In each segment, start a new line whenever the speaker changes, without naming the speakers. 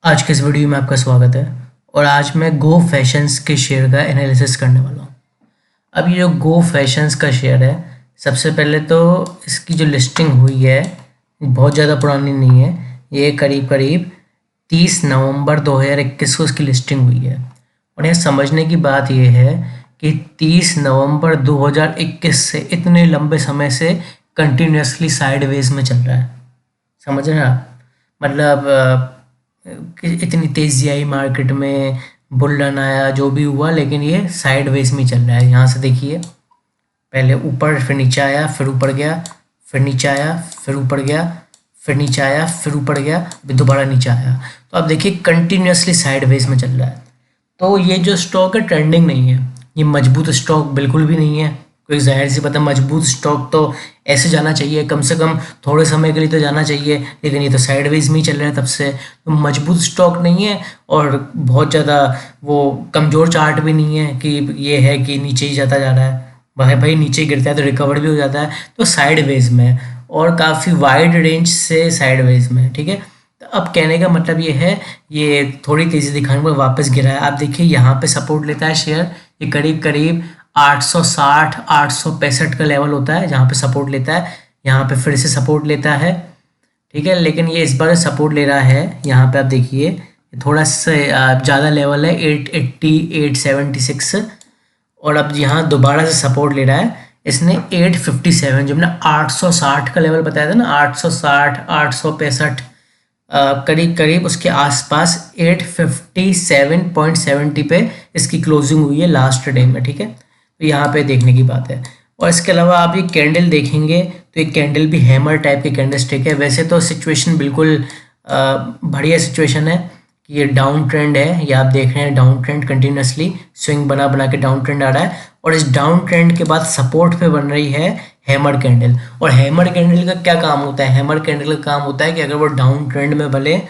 आज के इस वीडियो में आपका स्वागत है। और आज मैं गो फैशंस के शेयर का एनालिसिस करने वाला हूँ। अब ये जो गो फैशंस का शेयर है, सबसे पहले तो इसकी जो लिस्टिंग हुई है बहुत ज़्यादा पुरानी नहीं है। ये करीब करीब 30 नवंबर 2021 को इसकी लिस्टिंग हुई है। और यहाँ समझने की बात यह है कि 30 नवंबर 2021 से इतने लंबे समय से कंटिन्यूसली साइडवेज में चल रहा है। समझ रहे हैं आप? मतलब कि इतनी तेज़ी आई मार्केट में, बुल रन आया, जो भी हुआ, लेकिन ये साइडवेज में चल रहा है। यहाँ से देखिए, पहले ऊपर, फिर नीचे आया, फिर ऊपर गया, फिर नीचे आया, फिर ऊपर गया, फिर नीचे आया, फिर ऊपर गया, अभी दोबारा नीचे आया। तो आप देखिए कंटिन्यूसली साइडवेज में चल रहा है। तो ये जो स्टॉक है ट्रेंडिंग नहीं है, ये मजबूत स्टॉक बिल्कुल भी नहीं है। कोई ज़ाहिर सी बात है, मजबूत स्टॉक तो ऐसे जाना चाहिए, कम से कम थोड़े समय के लिए तो जाना चाहिए, लेकिन ये तो साइडवेज में ही चल रहा है तब से। तो मजबूत स्टॉक नहीं है और बहुत ज़्यादा वो कमज़ोर चार्ट भी नहीं है कि ये है कि नीचे ही जाता जा रहा है। भाई नीचे गिरता है तो रिकवर भी हो जाता है। तो साइडवेज में, और काफ़ी वाइड रेंज से साइडवेज में, ठीक है। तो अब कहने का मतलब ये है, ये थोड़ी तेज़ी दिखाने पर वापस गिरा है। आप देखिए यहाँ पे सपोर्ट लेता है शेयर, ये करीब करीब 860 865 का लेवल होता है जहाँ पे सपोर्ट लेता है। यहाँ पे फिर से सपोर्ट लेता है, ठीक है। लेकिन ये इस बार सपोर्ट ले रहा है, यहाँ पे आप देखिए थोड़ा सा ज़्यादा लेवल है, 880 876। और अब यहाँ दोबारा से सपोर्ट ले रहा है इसने 857, जो हमने 860 का लेवल बताया था ना, 860 865, करीब करीब उसके आसपास 857.70 पे इसकी क्लोजिंग हुई है लास्ट डे में, ठीक है। तो यहाँ पे देखने की बात है। और इसके अलावा आप ये कैंडल देखेंगे तो एक कैंडल भी हैमर टाइप की कैंडल स्टिक है। वैसे तो सिचुएशन बिल्कुल बढ़िया सिचुएशन है कि ये डाउन ट्रेंड है, ये आप देख रहे हैं डाउन ट्रेंड, कंटिन्यूसली स्विंग बना बना के डाउन ट्रेंड आ रहा है। और इस डाउन ट्रेंड के बाद सपोर्ट पे बन रही है हैमर कैंडल। और हैमर कैंडल का क्या काम होता है? हैमर कैंडल का काम होता है कि अगर वो डाउन ट्रेंड में बने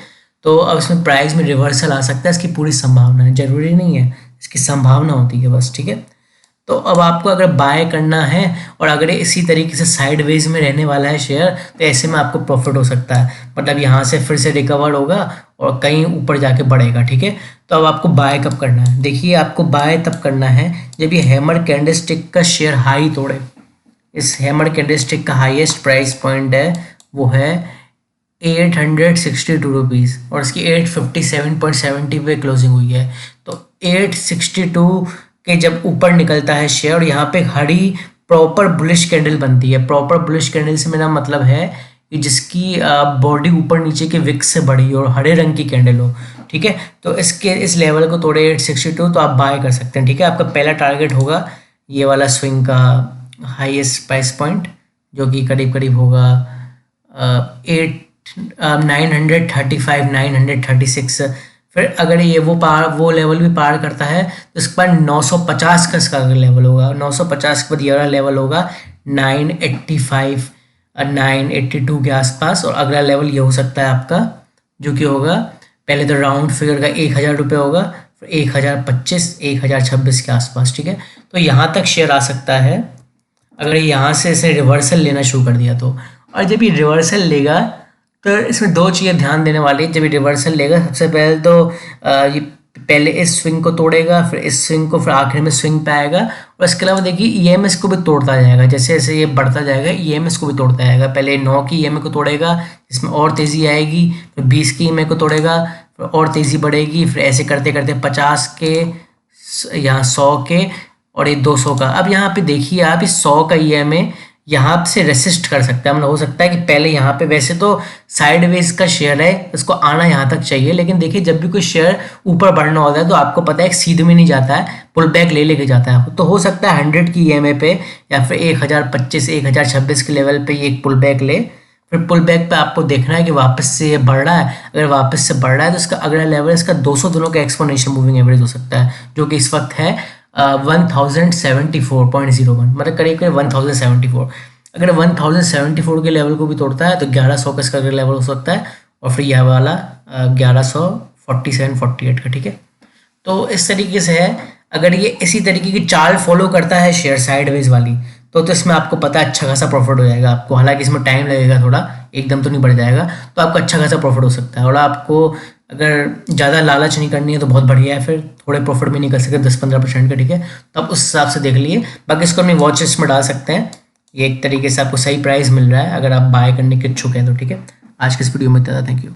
तो अब इसमें प्राइस में रिवर्सल आ सकता है, इसकी पूरी संभावना है, जरूरी नहीं है, इसकी संभावना होती है बस, ठीक है। तो अब आपको अगर बाय करना है और अगर ये इसी तरीके से साइडवेज में रहने वाला है शेयर, तो ऐसे में आपको प्रॉफिट हो सकता है। मतलब यहाँ से फिर से रिकवर होगा और कहीं ऊपर जाके बढ़ेगा, ठीक है। तो अब आपको बाय कब करना है? देखिए, आपको बाय तब करना है जब ये हैमर कैंडलस्टिक का शेयर हाई तोड़े। इस हैमर कैंडलस्टिक का हाईएस्ट प्राइस पॉइंट है वो है 862 रुपीज़ और इसकी 857.70 पे क्लोजिंग हुई है। तो 862 के जब ऊपर निकलता है शेयर और यहाँ पे हरी प्रॉपर बुलिश कैंडल बनती है। प्रॉपर बुलिश कैंडल से मेरा मतलब है कि जिसकी बॉडी ऊपर नीचे के विक्स से बड़ी और हरे रंग की कैंडल हो, ठीक है। तो इसके इस लेवल को तोड़े 862, तो आप बाय कर सकते हैं, ठीक है। आपका पहला टारगेट होगा ये वाला स्विंग का हाईएस्ट प्राइस पॉइंट, जो कि करीब करीब होगा 935 936। फिर अगर ये वो लेवल भी पार करता है तो इसके बाद 950 का इसका लेवल होगा। 950 के बाद ये वाला लेवल होगा 985 और 982 के आसपास। और अगला लेवल ये हो सकता है आपका, जो कि होगा पहले तो राउंड फिगर का 1000 रुपये होगा, फिर 1025 1026 के आसपास, ठीक है। तो यहाँ तक शेयर आ सकता है अगर यहाँ से इसे रिवर्सल लेना शुरू कर दिया तो। और जब ये रिवर्सल लेगा तो इसमें दो चीज़ें ध्यान देने वाली है। जब ये रिवर्सल लेगा, सबसे पहले तो ये पहले इस स्विंग को तोड़ेगा, फिर इस स्विंग को, फिर आखिर में स्विंग पे आएगा। और इसके अलावा देखिए ईएमएस को भी तोड़ता जाएगा, जैसे जैसे ये बढ़ता जाएगा ईएमएस को भी तोड़ता जाएगा। पहले 9 की ईएमए को तोड़ेगा, इसमें और तेज़ी आएगी, फिर 20 की ईएमए को तोड़ेगा, फिर और तेज़ी बढ़ेगी, फिर ऐसे करते करते 50 के, यहाँ 100 के, और ये 200 का। अब यहाँ पे देखिए आप, इस 100 का ईएमए यहाँ से रेसिस्ट कर सकता है। मतलब हो सकता है कि पहले यहाँ पे, वैसे तो साइडवेज का शेयर है, इसको आना यहाँ तक चाहिए, लेकिन देखिए जब भी कोई शेयर ऊपर बढ़ना होता है तो आपको पता है सीधे में नहीं जाता है, पुल बैक ले लेके जाता है। तो हो सकता है 100 की ईएमए पे या फिर 1025 1026 के लेवल पे ये एक पुल बैक ले। फिर पुल बैक पे आपको देखना है कि वापस से ये बढ़ रहा है। अगर वापस से बढ़ रहा है तो इसका अगला लेवल, इसका 200 दिनों का एक्सपोनेंशियल मूविंग एवरेज हो सकता है, जो कि इस वक्त है 1074.01, मतलब करीब करीब 1074। अगर 1074 के लेवल को भी तोड़ता है तो 1100 का इसका लेवल हो सकता है, और फिर यह वाला 1147-48 का, ठीक है। तो इस तरीके से है। अगर ये इसी तरीके की चाल फॉलो करता है शेयर साइडवेज वाली, तो इसमें आपको पता है अच्छा खासा प्रॉफिट हो जाएगा आपको। हालांकि इसमें टाइम लगेगा थोड़ा, एकदम तो नहीं बढ़ जाएगा, तो आपको अच्छा खासा प्रॉफिट हो सकता है। और आपको अगर ज़्यादा लालच नहीं करनी है तो बहुत बढ़िया है, फिर थोड़े प्रॉफिट भी निकल सकते 10-15% का, ठीक है। तो आप उस हिसाब से देख लिए। बाकी इसको अपनी वॉच लिस्ट में डाल सकते हैं, ये एक तरीके से आपको सही प्राइस मिल रहा है अगर आप बाय करने के इच्छुक हैं तो, ठीक है। आज के इस वीडियो में इतना था, थैंक यू।